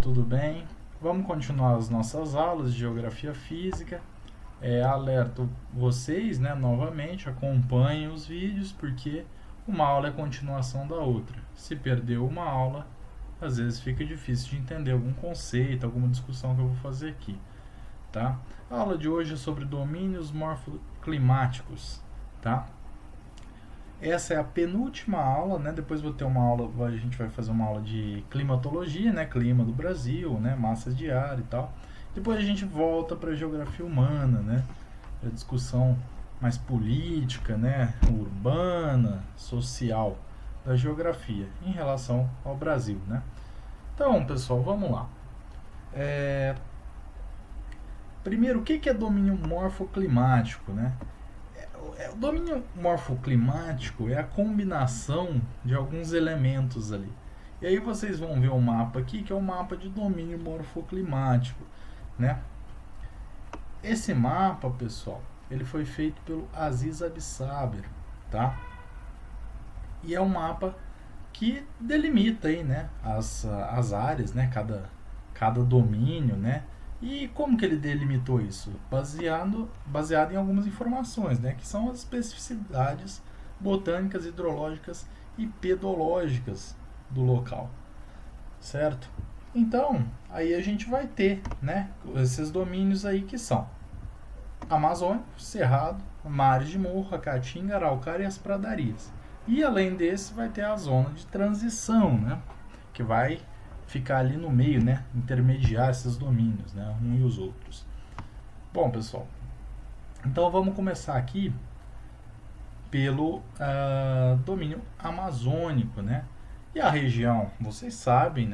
tudo bem? Vamos continuar as nossas aulas de Geografia Física. Alerto vocês, novamente, acompanhem os vídeos, porque uma aula é continuação da outra. Se perdeu uma aula, às vezes fica difícil de entender algum conceito, alguma discussão que eu vou fazer aqui, tá? A aula de hoje é sobre domínios morfoclimáticos, tá? Essa é a penúltima aula, depois vou ter uma aula, a gente vai fazer uma aula de climatologia, clima do Brasil, massas de ar e tal. Depois a gente volta para a geografia humana, a discussão mais política, urbana, social da geografia em relação ao Brasil, Então, pessoal, vamos lá. Primeiro, o que é domínio morfoclimático, O domínio morfoclimático é a combinação de alguns elementos ali. E aí vocês vão ver um mapa aqui, que é o mapa de domínio morfoclimático, Esse mapa, pessoal, ele foi feito pelo Aziz Absaber, tá? E é um mapa que delimita aí, as áreas, cada domínio, E como que ele delimitou isso? Baseado em algumas informações, que são as especificidades botânicas, hidrológicas e pedológicas do local, certo? Então, aí a gente vai ter, esses domínios aí que são Amazônico, Cerrado, mares de morro, a Caatinga, Araucária e as pradarias. E além desse vai ter a zona de transição, que vai ficar ali no meio, intermediar esses domínios, um e os outros. Bom, pessoal, então vamos começar aqui pelo domínio amazônico, E a região, vocês sabem,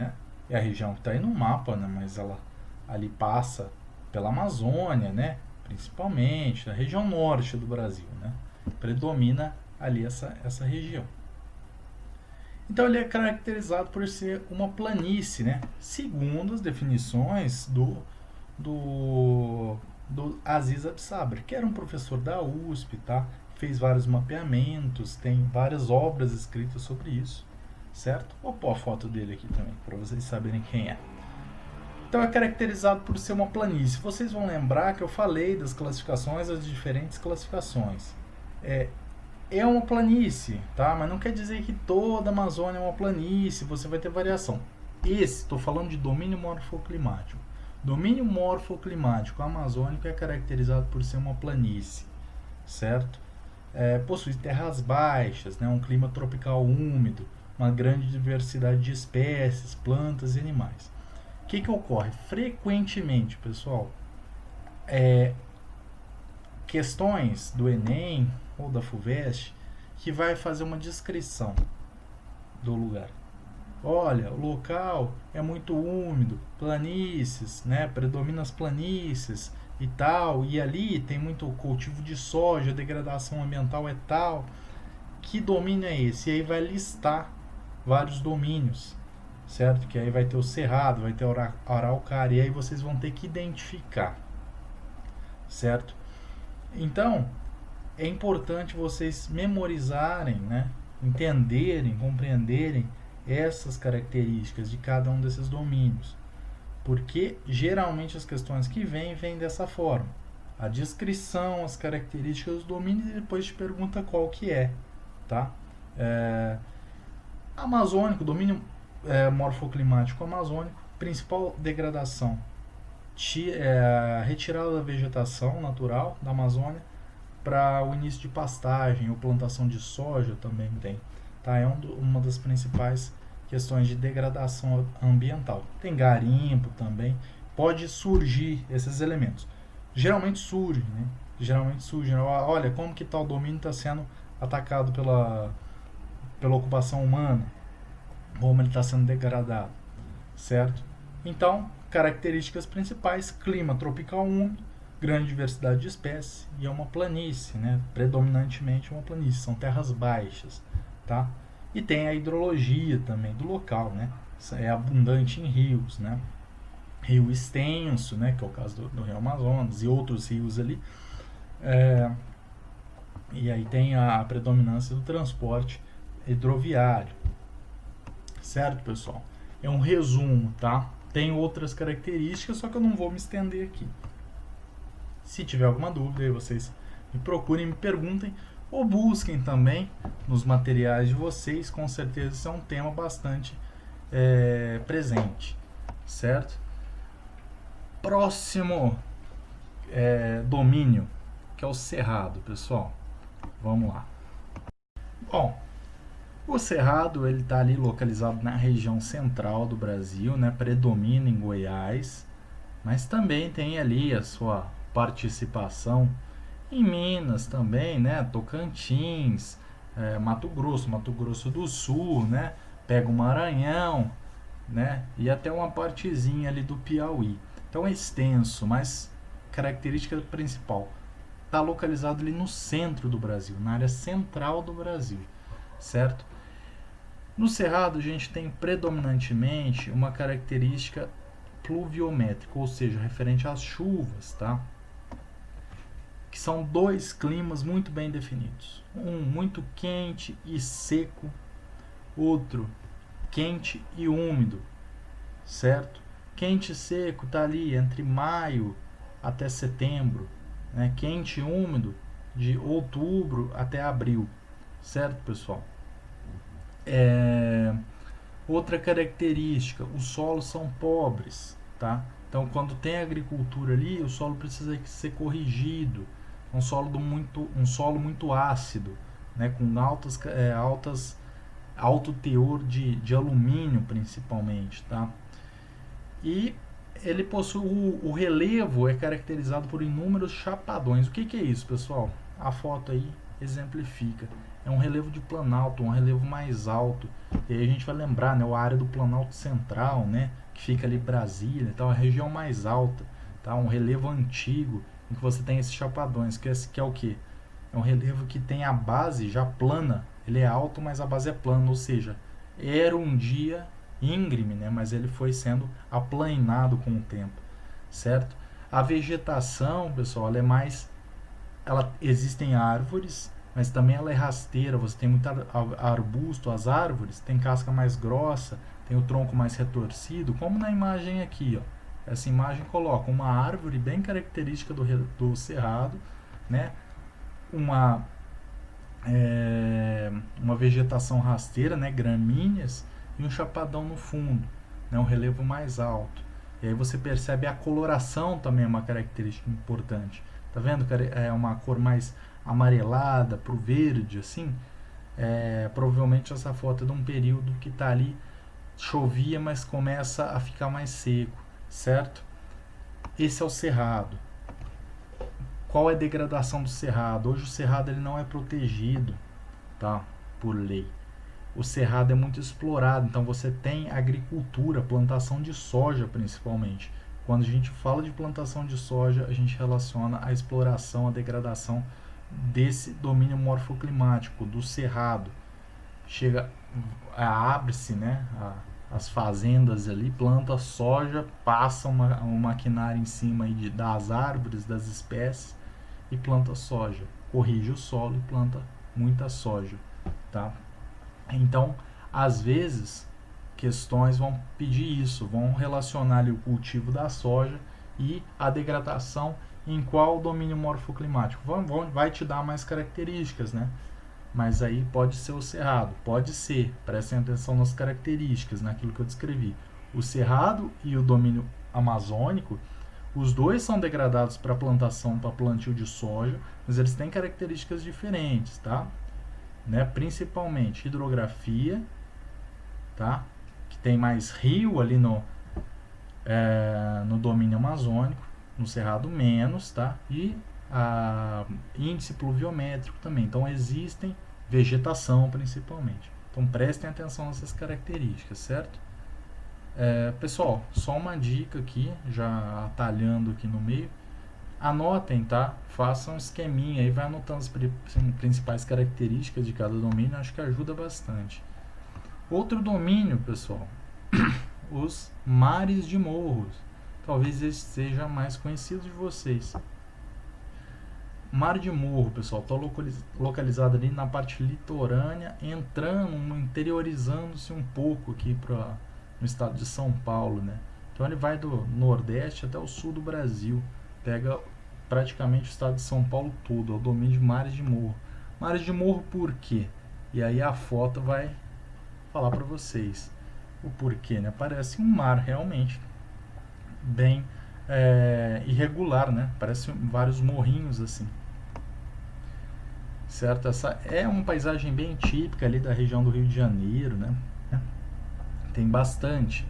é a região que está aí no mapa, mas ela ali passa pela Amazônia, principalmente, na região norte do Brasil, Predomina ali essa região. Então ele é caracterizado por ser uma planície, segundo as definições do Aziz Absaber, que era um professor da USP, tá? Fez vários mapeamentos, tem várias obras escritas sobre isso, certo? Vou pôr a foto dele aqui também, para vocês saberem quem é. Então é caracterizado por ser uma planície. Vocês vão lembrar que eu falei das classificações, das diferentes classificações. É uma planície, tá? Mas não quer dizer que toda a Amazônia é uma planície, você vai ter variação. Estou falando de domínio morfoclimático. Domínio morfoclimático amazônico é caracterizado por ser uma planície, certo? Possui terras baixas, um clima tropical úmido, uma grande diversidade de espécies, plantas e animais. O que ocorre? Frequentemente, pessoal, questões do Enem ou da FUVEST que vai fazer uma descrição do lugar. Olha, o local é muito úmido, planícies, predomina as planícies e tal, e ali tem muito cultivo de soja, a degradação ambiental é tal. Que domínio é esse? E aí vai listar vários domínios, certo? Que aí vai ter o Cerrado, vai ter a Araucária, e aí vocês vão ter que identificar, certo? Então, é importante vocês memorizarem, entenderem, compreenderem essas características de cada um desses domínios. Porque geralmente as questões que vêm dessa forma. A descrição, as características dos domínios e depois te pergunta qual que é, tá? Amazônico, domínio morfoclimático amazônico, principal degradação, retirada da vegetação natural da Amazônia para o início de pastagem ou plantação de soja também tem, tá? É uma das principais questões de degradação ambiental. Tem garimpo também, pode surgir esses elementos. Geralmente surge, olha como que tal domínio está sendo atacado pela ocupação humana, como ele está sendo degradado, certo? Então, características principais: clima tropical úmido, grande diversidade de espécies e é uma planície, predominantemente uma planície, são terras baixas, tá? E tem a hidrologia também do local, é abundante em rios, rio extenso, que é o caso do rio Amazonas e outros rios ali, e aí tem a predominância do transporte hidroviário, certo, pessoal? É um resumo, tá? Tem outras características, só que eu não vou me estender aqui. Se tiver alguma dúvida, aí vocês me procurem, me perguntem ou busquem também nos materiais de vocês. Com certeza isso é um tema bastante presente, certo? Próximo domínio, que é o cerrado, pessoal. Vamos lá. Bom, o cerrado ele está ali localizado na região central do Brasil, né? Predomina em Goiás, mas também tem ali a sua participação em Minas também, né? Tocantins, Mato Grosso do Sul, né? Pega o Maranhão, né? E até uma partezinha ali do Piauí. Então é extenso, mas característica principal, está localizado ali no centro do Brasil, na área central do Brasil, certo? No Cerrado a gente tem predominantemente uma característica pluviométrica, ou seja, referente às chuvas, tá? Que são dois climas muito bem definidos. Um muito quente e seco, outro quente e úmido, certo? Quente e seco está ali entre maio até setembro, né? Quente e úmido de outubro até abril, certo, pessoal? Outra característica, os solos são pobres, tá? Então, quando tem agricultura ali, o solo precisa ser corrigido. Um solo muito ácido, né? Com alto teor de alumínio, principalmente, tá? E ele possui o relevo é caracterizado por inúmeros chapadões. O que é isso, pessoal? A foto aí exemplifica. É um relevo de planalto, um relevo mais alto. E aí a gente vai lembrar, né, a área do Planalto Central, né, que fica ali Brasília, então a região mais alta, tá? Um relevo antigo em que você tem esses chapadões, que é o que? É um relevo que tem a base já plana. Ele é alto, mas a base é plana, ou seja, era um dia íngreme, né, mas ele foi sendo aplanado com o tempo, certo? A vegetação, pessoal, existem árvores, mas também ela é rasteira. Você tem muito arbusto, as árvores têm casca mais grossa, tem o tronco mais retorcido, como na imagem aqui, ó. Essa imagem coloca uma árvore bem característica do cerrado, né? Uma uma vegetação rasteira, né, gramíneas, e um chapadão no fundo, né, um relevo mais alto. E aí você percebe a coloração também é uma característica importante. Tá vendo, cara? É uma cor mais amarelada pro verde, assim. Provavelmente essa foto é de um período que tá ali, chovia, mas começa a ficar mais seco, certo? Esse é o cerrado. Qual é a degradação do cerrado? Hoje o cerrado ele não é protegido, tá? Por lei. O cerrado é muito explorado, então você tem agricultura, plantação de soja principalmente. Quando a gente fala de plantação de soja, a gente relaciona a exploração, a degradação desse domínio morfoclimático, do cerrado. Abre-se, né, as fazendas ali, planta soja, passa um maquinário em cima aí das árvores, das espécies, e planta soja. Corrige o solo e planta muita soja, tá? Então, às vezes, questões vão pedir isso, vão relacionar ali o cultivo da soja e a degradação em qual domínio morfoclimático. Vai te dar mais características, né? Mas aí pode ser o cerrado, pode ser, prestem atenção nas características, naquilo que eu descrevi. O cerrado e o domínio amazônico, os dois são degradados para plantação, para plantio de soja, mas eles têm características diferentes, tá? Né? Principalmente hidrografia, tá? Que tem mais rio ali no domínio amazônico, no cerrado menos, tá? E índice pluviométrico também. Então existem vegetação principalmente. Então prestem atenção nessas características, certo? Pessoal, só uma dica aqui, já atalhando aqui no meio. Anotem, tá? Façam um esqueminha aí, vai anotando as principais características de cada domínio, acho que ajuda bastante. Outro domínio, pessoal, os mares de morros. Talvez esse seja mais conhecido de vocês. Mar de Morro, pessoal, está localizado ali na parte litorânea, interiorizando-se um pouco aqui no estado de São Paulo, né? Então ele vai do Nordeste até o sul do Brasil, pega praticamente o estado de São Paulo todo, é o domínio de mares de morro. Mares de morro por quê? E aí a foto vai falar para vocês o porquê, né? Parece um mar realmente bem irregular, né? Parece vários morrinhos assim, certo? Essa é uma paisagem bem típica ali da região do Rio de Janeiro, né? Tem bastante.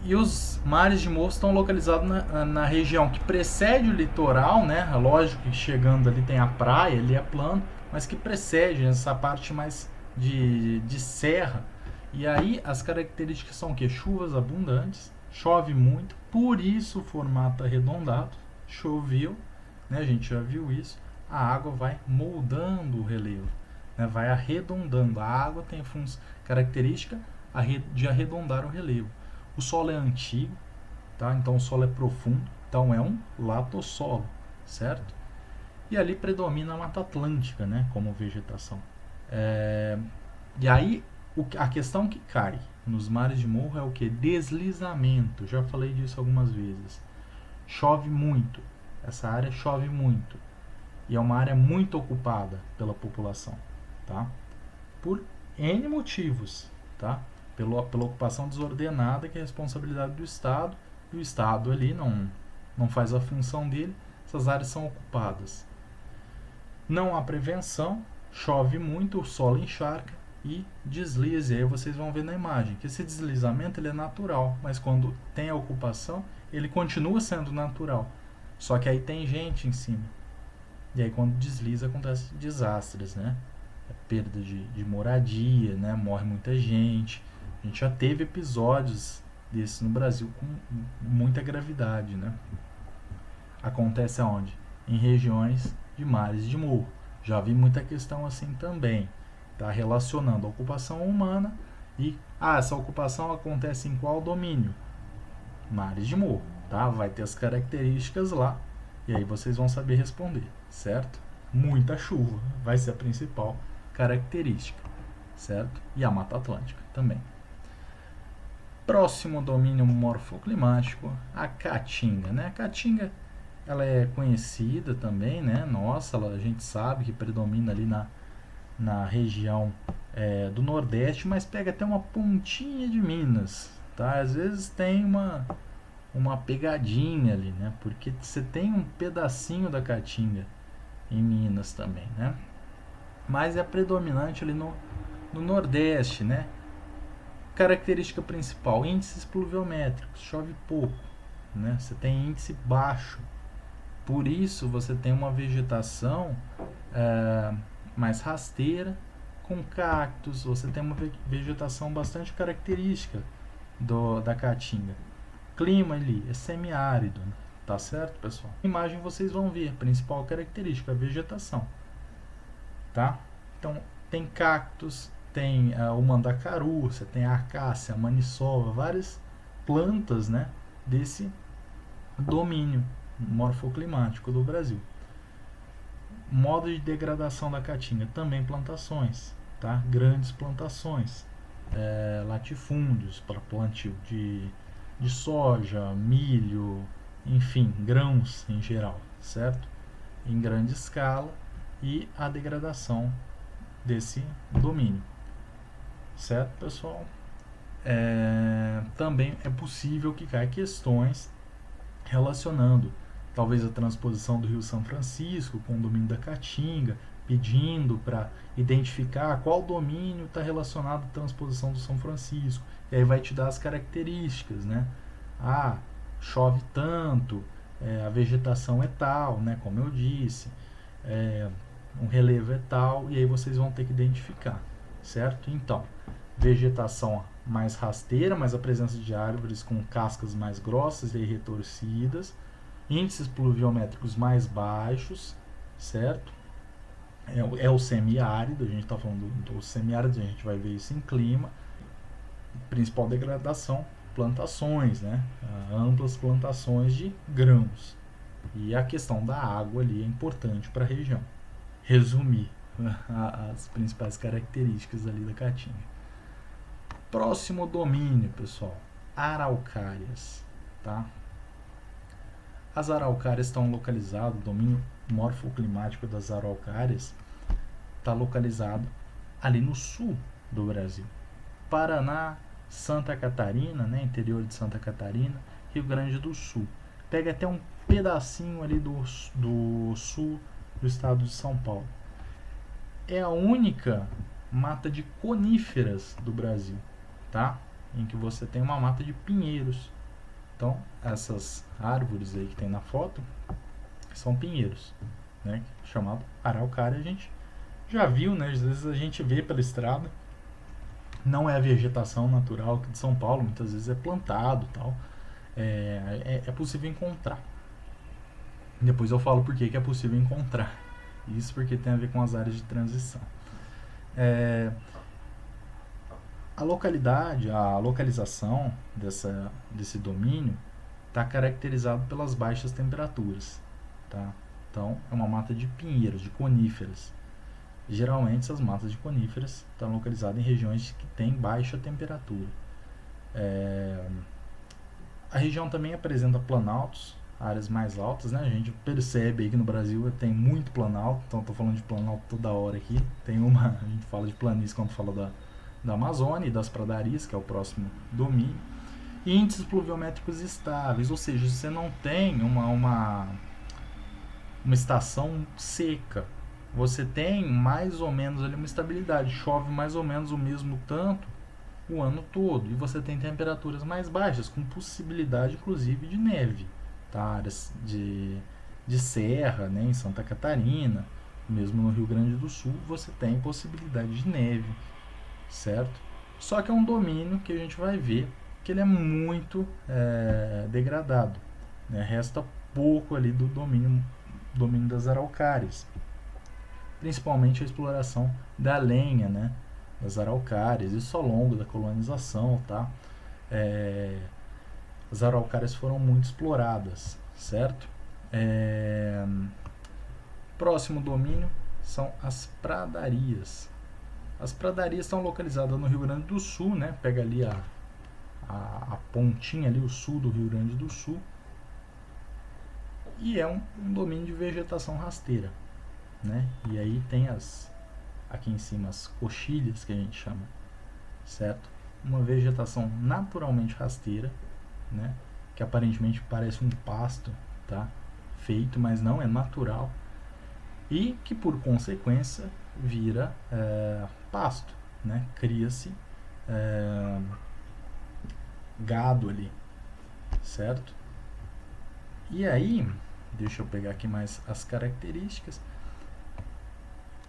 E os mares de morro estão localizados na região que precede o litoral, né? Lógico que chegando ali tem a praia, ali é plano, mas que precede essa parte mais de serra. E aí as características são o quê? Chuvas abundantes, chove muito, por isso o formato arredondado. Choveu, né? A gente já viu isso. A água vai moldando o relevo, né? Vai arredondando. A água tem característica de arredondar o relevo. O solo é antigo, tá? Então o solo é profundo, então é um latossolo, certo? E ali predomina a Mata Atlântica, né, como vegetação. E aí a questão que cai nos mares de morro é o que? Deslizamento. Já falei disso algumas vezes. Chove muito. Essa área chove muito. E é uma área muito ocupada pela população, tá? Por N motivos, tá? Pela ocupação desordenada, que é a responsabilidade do Estado, e o Estado ali não faz a função dele, essas áreas são ocupadas. Não há prevenção, chove muito, o solo encharca e desliza. E aí vocês vão ver na imagem que esse deslizamento ele é natural, mas quando tem a ocupação, ele continua sendo natural. Só que aí tem gente em cima. E aí quando desliza acontecem desastres, né? Perda de moradia, né? Morre muita gente. A gente já teve episódios desses no Brasil com muita gravidade, né? Acontece aonde? Em regiões de mares de morro. Já vi muita questão assim também, tá? Relacionando a ocupação humana e essa ocupação acontece em qual domínio? Mares de morro, tá? Vai ter as características lá e aí vocês vão saber responder, certo? Muita chuva vai ser a principal característica, certo? E a Mata Atlântica também. Próximo domínio morfoclimático, a Caatinga, né? A Caatinga, ela é conhecida também, né? Nossa, a gente sabe que predomina ali na região do Nordeste, mas pega até uma pontinha de Minas, tá? Às vezes tem uma pegadinha ali, né? Porque você tem um pedacinho da Caatinga em Minas também, né? Mas é predominante ali no Nordeste, né? Característica principal, índices pluviométricos, chove pouco, né? Você tem índice baixo, por isso você tem uma vegetação mais rasteira, com cactos, você tem uma vegetação bastante característica da Caatinga. Clima ali é semiárido, né? Tá certo, pessoal? Na imagem vocês vão ver a principal característica, a vegetação, tá? Então tem cactos, tem o mandacaru, você tem a acácia, a maniçoba, várias plantas, né, desse domínio morfoclimático do Brasil. Modo de degradação da caatinga, também plantações, tá? Grandes plantações, latifúndios para plantio de soja, milho, enfim, grãos em geral, certo? Em grande escala, e a degradação desse domínio, certo, pessoal? Também é possível que caia questões relacionando talvez a transposição do Rio São Francisco com o domínio da Caatinga, pedindo para identificar qual domínio está relacionado à transposição do São Francisco, e aí vai te dar as características, né? Chove tanto, a vegetação é tal, né? Como eu disse, um relevo é tal, e aí vocês vão ter que identificar, certo? Então, vegetação mais rasteira, mas a presença de árvores com cascas mais grossas e retorcidas, índices pluviométricos mais baixos, certo? É o semiárido, a gente está falando do semiárido, a gente vai ver isso em clima. Principal degradação, plantações, né? Amplas plantações de grãos. E a questão da água ali é importante para a região. Resumir as principais características ali da Caatinga. Próximo domínio, pessoal, araucárias, tá? As araucárias estão localizadas, o domínio morfoclimático das araucárias está localizado ali no sul do Brasil. Paraná, Santa Catarina, né, interior de Santa Catarina, Rio Grande do Sul. Pega até um pedacinho ali do sul do estado de São Paulo. É a única mata de coníferas do Brasil, tá? Em que você tem uma mata de pinheiros. Então, essas árvores aí que tem na foto são pinheiros, né? Chamado araucária, a gente já viu, né? Às vezes a gente vê pela estrada. Não é a vegetação natural aqui de São Paulo, muitas vezes é plantado e tal. É possível encontrar. Depois eu falo por que é possível encontrar. Isso porque tem a ver com as áreas de transição. A localização desse domínio está caracterizado pelas baixas temperaturas, tá? Então, é uma mata de pinheiros, de coníferas. Geralmente, essas matas de coníferas estão localizadas em regiões que têm baixa temperatura. A região também apresenta planaltos, áreas mais altas, né? A gente percebe aí que no Brasil tem muito planalto, então estou falando de planalto toda hora aqui. A gente fala de planície quando fala da Amazônia e das pradarias, que é o próximo domínio. E índices pluviométricos estáveis, ou seja, você não tem uma estação seca. Você tem mais ou menos ali uma estabilidade, chove mais ou menos o mesmo tanto o ano todo, e você tem temperaturas mais baixas, com possibilidade inclusive de neve, tá? Áreas de serra, né? Em Santa Catarina, mesmo no Rio Grande do Sul, você tem possibilidade de neve, certo? Só que é um domínio que a gente vai ver que ele é muito degradado, né? Resta pouco ali do domínio das araucárias, principalmente a exploração da lenha, né, das araucárias, isso ao longo da colonização, tá? As araucárias foram muito exploradas, certo? Próximo domínio são as pradarias. As pradarias estão localizadas no Rio Grande do Sul, né? Pega ali a pontinha ali, o sul do Rio Grande do Sul, e é um domínio de vegetação rasteira, né? E aí tem aqui em cima as coxilhas, que a gente chama, certo? Uma vegetação naturalmente rasteira, né? Que aparentemente parece um pasto, tá? Feito, mas não, é natural, e que por consequência vira pasto, né? Cria-se gado ali, certo? E aí, deixa eu pegar aqui mais as características.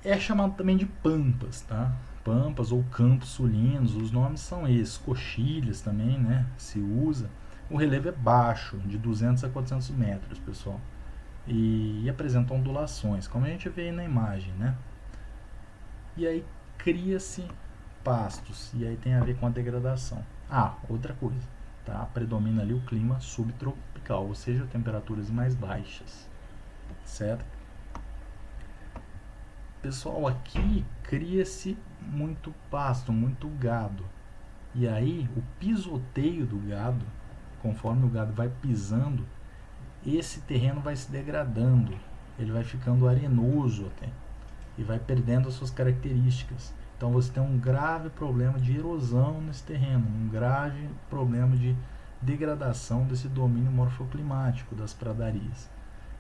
É chamado também de pampas, tá? Pampas ou campos sulinos, os nomes são esses. Coxilhas também, né? Se usa. O relevo é baixo, de 200 a 400 metros, pessoal. E apresenta ondulações, como a gente vê aí na imagem, né? E aí cria-se pastos, e aí tem a ver com a degradação. Outra coisa, tá? Predomina ali o clima subtropical, ou seja, temperaturas mais baixas, certo? Pessoal, aqui cria-se muito pasto, muito gado. E aí, o pisoteio do gado, conforme o gado vai pisando, esse terreno vai se degradando, ele vai ficando arenoso até, e vai perdendo as suas características. Então você tem um grave problema de erosão nesse terreno, um grave problema de degradação desse domínio morfoclimático das pradarias.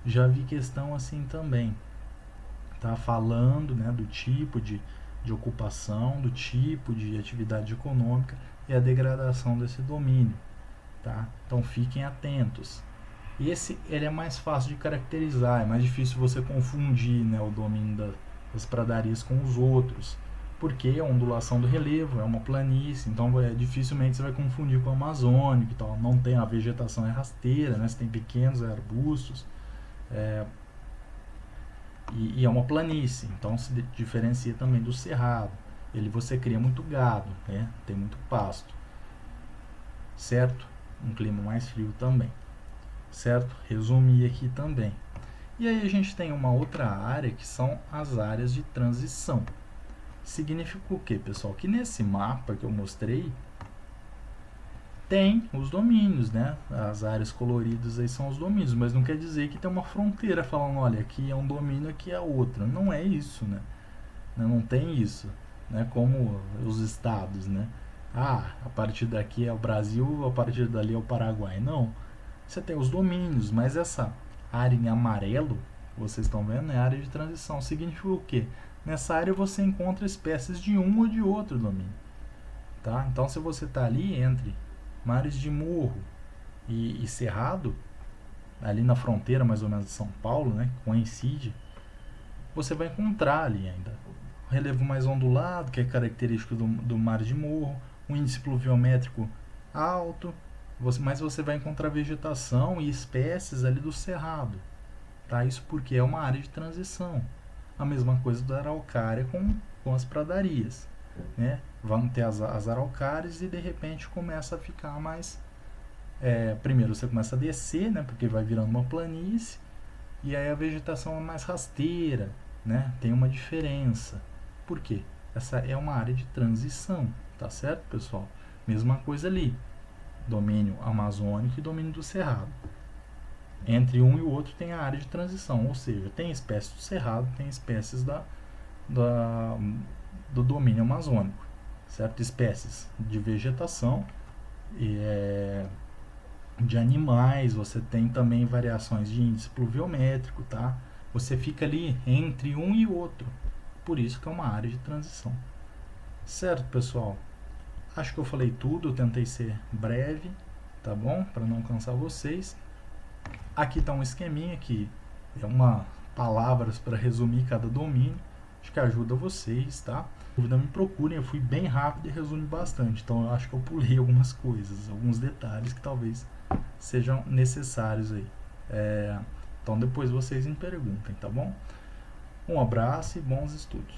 Já vi questão assim também, tá? Falando, né, do tipo de ocupação, do tipo de atividade econômica e a degradação desse domínio, tá? Então fiquem atentos. Ele é mais fácil de caracterizar, é mais difícil você confundir, né, o domínio das pradarias com os outros, porque a ondulação do relevo é uma planície, então dificilmente você vai confundir com o amazônico e tal. Não tem, a vegetação é rasteira, né? Você tem pequenos arbustos, e é uma planície, então se diferencia também do cerrado. Você cria muito gado, né? Tem muito pasto, certo? Um clima mais frio também, certo? Resumir aqui também. E aí a gente tem uma outra área que são as áreas de transição. Significa o que, pessoal? Que nesse mapa que eu mostrei, Tem os domínios, né? As áreas coloridas aí são os domínios, mas não quer dizer que tem uma fronteira falando, olha, aqui é um domínio, aqui é outro. Não é isso, né? Não tem isso, né? Como os estados, né? Ah, a partir daqui é o Brasil, a partir dali é o Paraguai. Não. Você tem os domínios, mas essa área em amarelo, vocês estão vendo, é a área de transição. Significa o quê? Nessa área você encontra espécies de um ou de outro domínio. Tá? Então, se você está ali entre mares de morro e cerrado, ali na fronteira mais ou menos de São Paulo, né, que coincide, você vai encontrar ali ainda relevo mais ondulado, que é característico do mar de morro, um índice pluviométrico alto, mas você vai encontrar vegetação e espécies ali do cerrado. Tá? Isso porque é uma área de transição. A mesma coisa da araucária com as pradarias. Né? Vão ter as araucárias e de repente começa a ficar mais... primeiro você começa a descer, né? Porque vai virando uma planície, e aí a vegetação é mais rasteira, né? Tem uma diferença. Por quê? Essa é uma área de transição, tá certo, pessoal? Mesma coisa ali, domínio amazônico e domínio do cerrado. Entre um e o outro tem a área de transição, ou seja, tem espécies do cerrado, tem espécies do domínio amazônico, certo? Espécies de vegetação e de animais, você tem também variações de índice pluviométrico, tá? Você fica ali entre um e outro, por isso que é uma área de transição. Certo, pessoal? Acho que eu falei tudo, eu tentei ser breve, tá bom? Para não cansar vocês. Aqui está um esqueminha que é uma palavras para resumir cada domínio. Acho que ajuda vocês, tá? Dúvida, me procurem, eu fui bem rápido e resumi bastante, então eu acho que eu pulei algumas coisas, alguns detalhes que talvez sejam necessários aí. Então depois vocês me perguntem, tá bom? Um abraço e bons estudos.